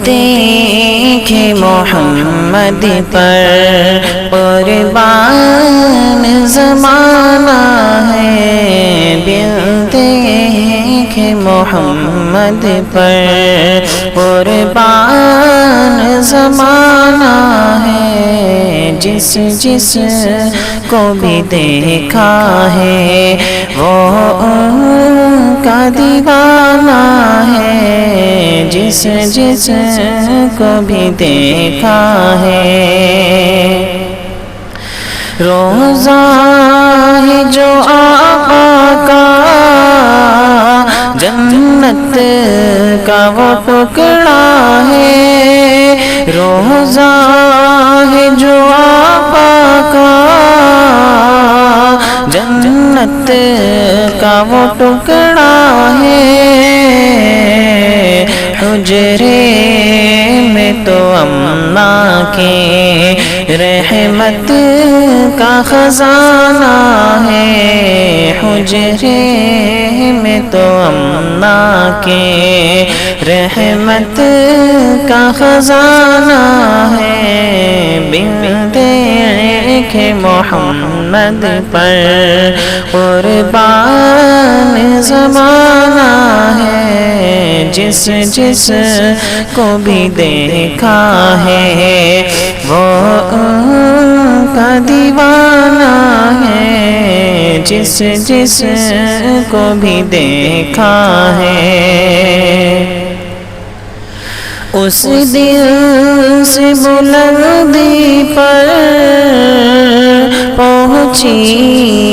دیکھے محمد پر قربان زمانہ ہے، دیکھے محمد پر قربان زمانہ ہے، جس جس کو بھی دیکھا ہے وہ انکا دیوانہ ہے، جس جس کو بھی دیکھا ہے۔ روزہ ہے جو آقا کا جنت کا وہ ٹکڑا ہے، روزہ ہے جو آقا کا جنت کا وہ ٹکڑا ہے، حجرے میں تو اماں کے رحمت کا خزانہ ہے، حجرے میں تو اماں کے رحمت کا خزانہ ہے، دیکھے محمد پر قربان زمانہ ہے، جس جس کو بھی دیکھا ہے وہ انکا دیوانہ ہے، جس جس کو بھی دیکھا ہے۔ اس دل سے بلندی پر پہنچی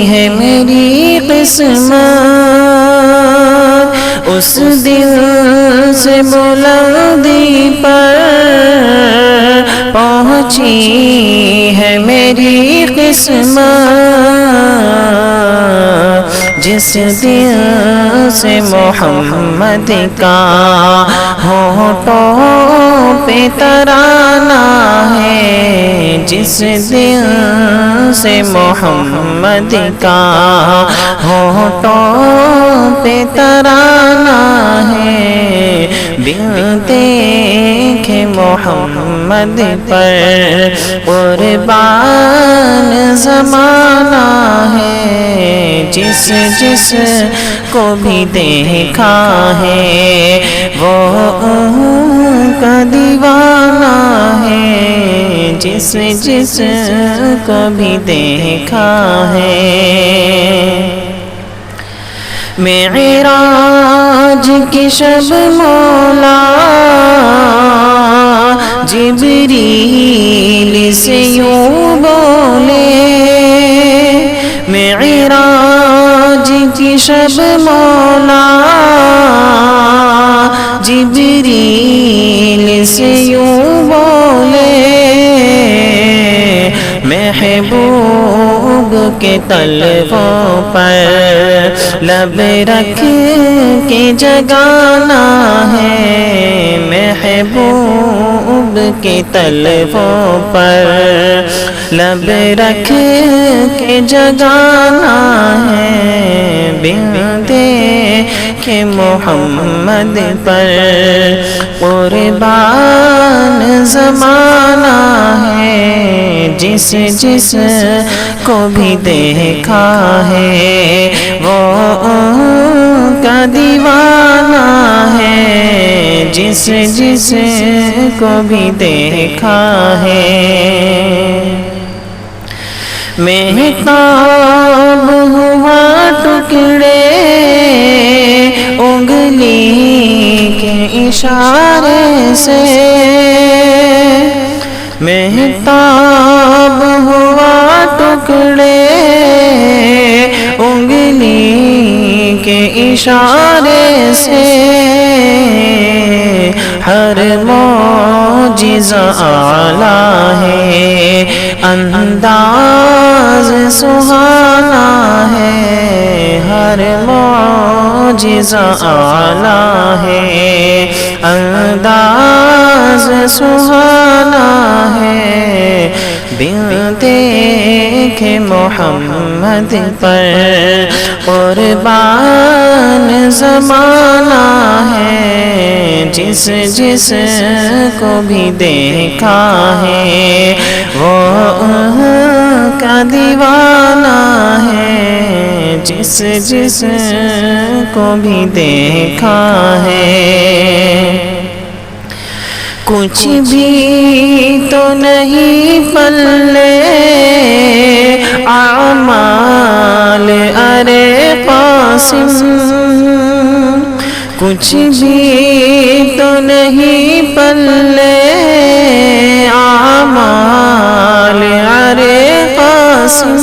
ہے میری قسمت، اس دل سے بلندی پر پہنچی ہے میری قسمت، جس دل سے محمد کا ہونٹوں پہ ترانہ ہے، جس دل سے محمد کا ہونٹوں پہ ترانہ ہے، دیکھے محمد پر قربان زمانہ ہے، جس جس کو بھی دیکھا ہے وہ انکا دیوانہ ہے، جس جس کو بھی دیکھا ہے۔ معراج کی شب مولا جبریل سے یوں بولے، معراج کی شب مولا جبریل سے یوں بولے، محبوب کے طلبوں پر لب رکھ کے جگانا ہے، محبوب کے طلبوں پر لب رکھ کے جگانا ہے، دیکھے محمد پر قربان زمانہ ہے، جس جس کو بھی دیکھا ہے وہ انکا دیوانہ ہے، جس جس کو بھی دیکھا ہے۔ مہتاب ہوا ٹکڑے انگلی کے اشارے سے، مہتاب ہوا ٹکڑے انگلی کے اشارے سے، ہر معجزہ اعلیٰ ہے، انداز سہانا ہے، ہر معجزہ اعلیٰ ہے، انداز سہانا ہے، دیکھے محمد پر قربان زمانہ ہے، جس جس کو بھی دیکھا ہے وہ انکا دیوانہ ہے، جس جس کو بھی دیکھا ہے۔ کچھ بھی تو نہیں پلے اعمال ارے قاسم، کچھ بھی تو نہیں پلے اعمال ارے قاسم،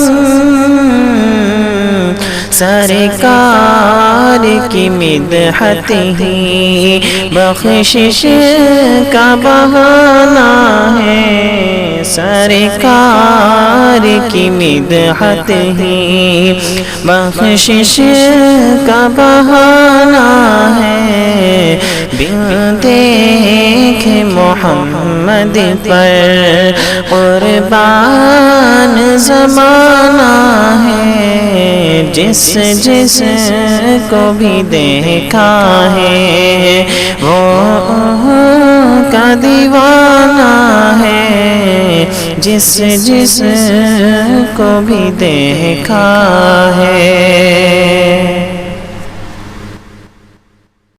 سرکار کی مدحت ہی بخشش کا بہانہ ہے، سرکار کی مدحت ہی بخشش کا بہانہ ہے۔ دیکھے محمد پر قربان زمانہ ہے، جس جس کو بھی دیکھا ہے وہ انکا دیوانہ ہے، جس جس کو بھی دیکھا ہے۔